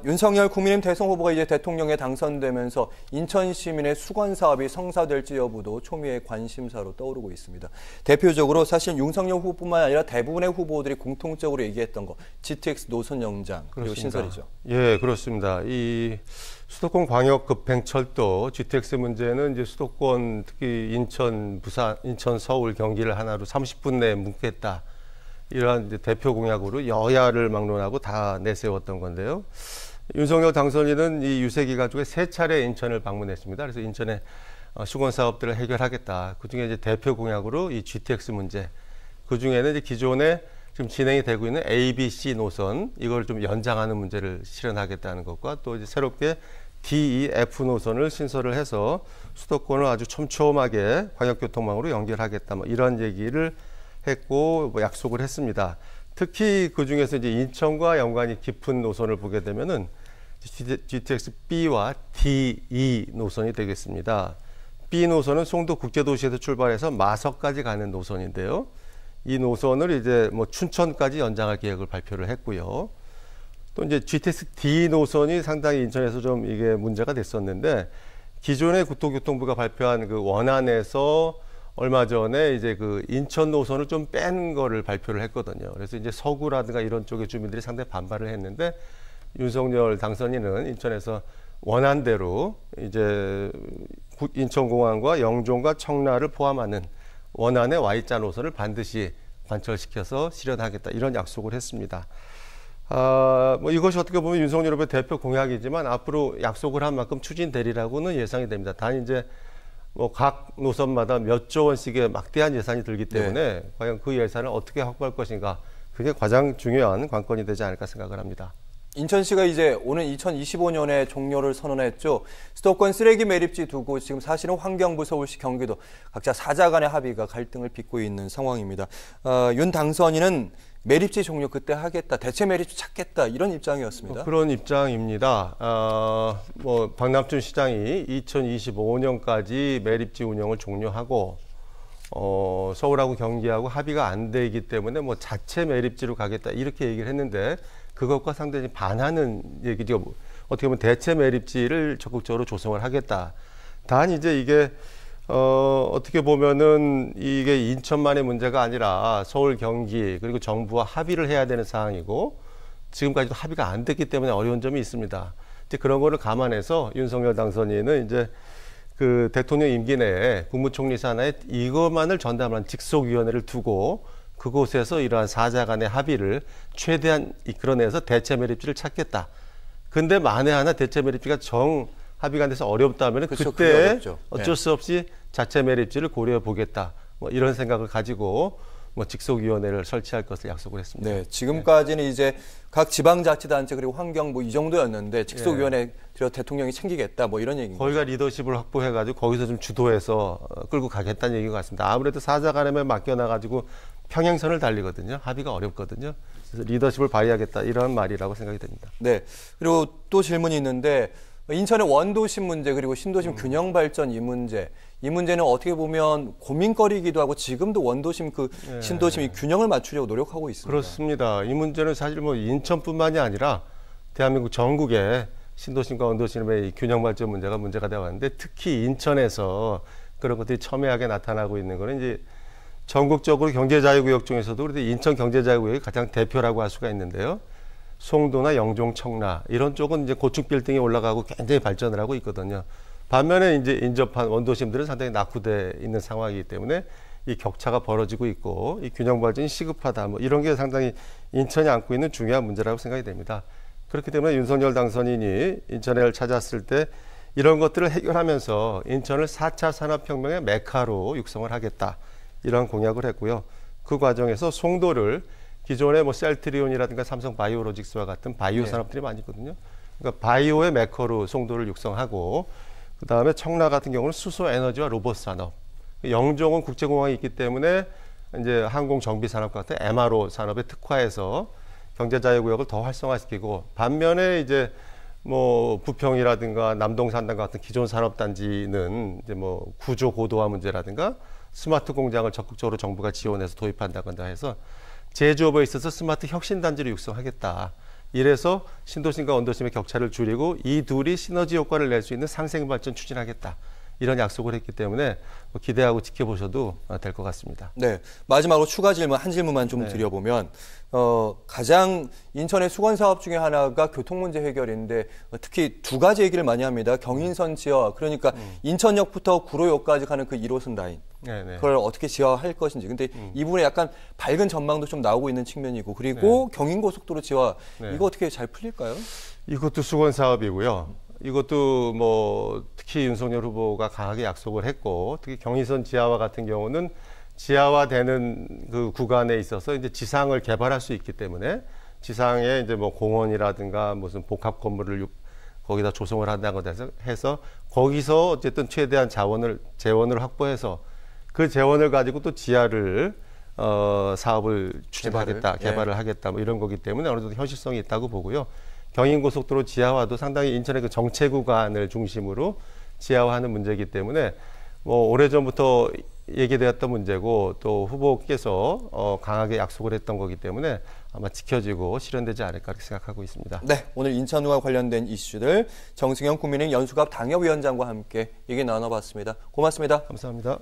윤석열 국민의힘 대선 후보가 이제 대통령에 당선되면서 인천 시민의 수건 사업이 성사될지 여부도 초미의 관심사로 떠오르고 있습니다. 대표적으로 사실 윤석열 후보뿐만 아니라 대부분의 후보들이 공통적으로 얘기했던 거 GTX 노선 연장 그리고 신설이죠. 예, 그렇습니다. 이 수도권 광역급행철도 GTX 문제는 이제 수도권 특히 인천, 부산, 인천, 서울, 경기를 하나로 30분 내에 묶겠다. 이러한 이제 대표 공약으로 여야를 막론하고 다 내세웠던 건데요. 윤석열 당선인은 이 유세 기간 중에 3차례 인천을 방문했습니다. 그래서 인천의 수건 사업들을 해결하겠다. 그중에 이제 대표 공약으로 이 GTX 문제, 그중에는 이제 기존에 지금 진행이 되고 있는 A, B, C 노선 이걸 좀 연장하는 문제를 실현하겠다는 것과 또 이제 새롭게 D, E, F 노선을 신설을 해서 수도권을 아주 촘촘하게 광역교통망으로 연결하겠다. 뭐 이런 얘기를 했고 뭐 약속을 했습니다. 특히 그 중에서 이제 인천과 연관이 깊은 노선을 보게 되면은 GTX B와 D, E 노선이 되겠습니다. B 노선은 송도 국제도시에서 출발해서 마석까지 가는 노선인데요. 이 노선을 이제 뭐 춘천까지 연장할 계획을 발표를 했고요. 또 이제 GTX D 노선이 상당히 인천에서 좀 이게 문제가 됐었는데 기존의 국토교통부가 발표한 그 원안에서 얼마 전에 이제 그 인천 노선을 좀 뺀 거를 발표를 했거든요. 그래서 이제 서구라든가 이런 쪽의 주민들이 상당히 반발을 했는데 윤석열 당선인은 인천에서 원안대로 이제 인천공항과 영종과 청라를 포함하는 원안의 Y자 노선을 반드시 관철시켜서 실현하겠다 이런 약속을 했습니다. 뭐 이것이 어떻게 보면 윤석열 후보의 대표 공약이지만 앞으로 약속을 한 만큼 추진되리라고는 예상이 됩니다. 단 이제 뭐 각 노선마다 몇 조 원씩의 막대한 예산이 들기 때문에 과연 그 예산을 어떻게 확보할 것인가 그게 가장 중요한 관건이 되지 않을까 생각을 합니다. 인천시가 이제 오는 2025년에 종료를 선언했죠. 수도권 쓰레기 매립지 두고 지금 사실은 환경부, 서울시, 경기도 각자 사자 간의 합의가 갈등을 빚고 있는 상황입니다. 윤 당선인은 매립지 종료 그때 하겠다, 대체 매립지 찾겠다 이런 입장이었습니다. 그런 입장입니다. 뭐 박남춘 시장이 2025년까지 매립지 운영을 종료하고 서울하고 경기하고 합의가 안 되기 때문에 뭐 자체 매립지로 가겠다 이렇게 얘기를 했는데 그것과 상당히 반하는 얘기죠. 어떻게 보면 대체 매립지를 적극적으로 조성을 하겠다. 단 이제 이게 어떻게 보면은 이게 인천만의 문제가 아니라 서울, 경기 그리고 정부와 합의를 해야 되는 사항이고 지금까지도 합의가 안 됐기 때문에 어려운 점이 있습니다. 이제 그런 거를 감안해서 윤석열 당선인은 이제 그 대통령 임기 내에 국무총리 산하에 이것만을 전담한 직속위원회를 두고 그곳에서 이러한 사자 간의 합의를 최대한 이끌어내서 대체 매립지를 찾겠다. 근데 만에 하나 대체 매립지가 합의가 안 돼서 어렵다면 그때 어쩔 수 없이 자체 매립지를 고려해 보겠다. 뭐 이런 생각을 가지고 뭐 직속위원회를 설치할 것을 약속을 했습니다. 네, 지금까지는 이제 각 지방자치단체 그리고 환경부 이 정도였는데 직속위원회 대통령이 챙기겠다 뭐 이런 얘기입니다. 거기가 리더십을 확보해가지고 거기서 좀 주도해서 끌고 가겠다는 얘기인 것 같습니다. 아무래도 사자 간에만 맡겨놔가지고 평행선을 달리거든요. 합의가 어렵거든요. 그래서 리더십을 발휘하겠다 이런 말이라고 생각이 됩니다. 네, 그리고 또 질문이 있는데 인천의 원도심 문제 그리고 신도심 균형 발전 이 문제는 어떻게 보면 고민거리이기도 하고 지금도 원도심 신도심이 균형을 맞추려고 노력하고 있습니다. 그렇습니다. 이 문제는 사실 뭐 인천뿐만이 아니라 대한민국 전국에 신도심과 원도심의 이 균형 발전 문제가 되어 왔는데 특히 인천에서 그런 것들이 첨예하게 나타나고 있는 거는 이제 전국적으로 경제자유구역 중에서도 그래도 인천 경제자유구역이 가장 대표라고 할 수가 있는데요. 송도나 영종, 청라 이런 쪽은 이제 고층 빌딩이 올라가고 굉장히 발전을 하고 있거든요. 반면에 이제 인접한 원도심들은 상당히 낙후돼 있는 상황이기 때문에 이 격차가 벌어지고 있고 이 균형 발전이 시급하다. 뭐 이런 게 상당히 인천이 안고 있는 중요한 문제라고 생각이 됩니다. 그렇기 때문에 윤석열 당선인이 인천을 찾았을 때 이런 것들을 해결하면서 인천을 4차 산업혁명의 메카로 육성을 하겠다. 이런 공약을 했고요. 그 과정에서 송도를 기존에 뭐 셀트리온이라든가 삼성 바이오로직스와 같은 바이오 산업들이 많이 있거든요. 그러니까 바이오의 메커로 송도를 육성하고 그 다음에 청라 같은 경우는 수소 에너지와 로봇 산업. 영종은 국제공항이 있기 때문에 이제 항공 정비 산업 같은 MRO 산업에 특화해서 경제자유구역을 더 활성화시키고 반면에 이제 뭐 부평이라든가 남동산단 같은 기존 산업단지는 이제 뭐 구조 고도화 문제라든가 스마트 공장을 적극적으로 정부가 지원해서 도입한다거나 해서 제조업에 있어서 스마트 혁신단지를 육성하겠다. 이래서 신도심과 원도심의 격차를 줄이고 이 둘이 시너지 효과를 낼 수 있는 상생발전 추진하겠다. 이런 약속을 했기 때문에 기대하고 지켜보셔도 될 것 같습니다. 네, 마지막으로 추가 질문 한 질문만 좀 드려보면 가장 인천의 수건 사업 중에 하나가 교통 문제 해결인데 특히 두 가지 얘기를 많이 합니다. 경인선 지하, 그러니까 인천역부터 구로역까지 가는 그 1호선 라인. 네네. 그걸 어떻게 지하화할 것인지. 근데 이 부분에 약간 밝은 전망도 좀 나오고 있는 측면이고, 그리고 경인고속도로 지하, 이거 어떻게 잘 풀릴까요? 이것도 수건 사업이고요. 이것도 뭐 특히 윤석열 후보가 강하게 약속을 했고, 특히 경인선 지하화 같은 경우는 지하화되는 그 구간에 있어서 이제 지상을 개발할 수 있기 때문에 지상에 이제 뭐 공원이라든가 무슨 복합 건물을 거기다 조성을 한다고 해서 거기서 어쨌든 최대한 재원을 확보해서 그 재원을 가지고 또 지하를 사업을 추진하겠다, 개발을 하겠다 뭐 이런 거기 때문에 어느 정도 현실성이 있다고 보고요. 경인고속도로 지하화도 상당히 인천의 그 정체 구간을 중심으로 지하화하는 문제이기 때문에 뭐 오래전부터 얘기되었던 문제고 또 후보께서 강하게 약속을 했던 거기 때문에 아마 지켜지고 실현되지 않을까 그렇게 생각하고 있습니다. 네, 오늘 인천과 관련된 이슈들 정승영 국민의힘 연수갑 당협위원장과 함께 얘기 나눠봤습니다. 고맙습니다. 감사합니다.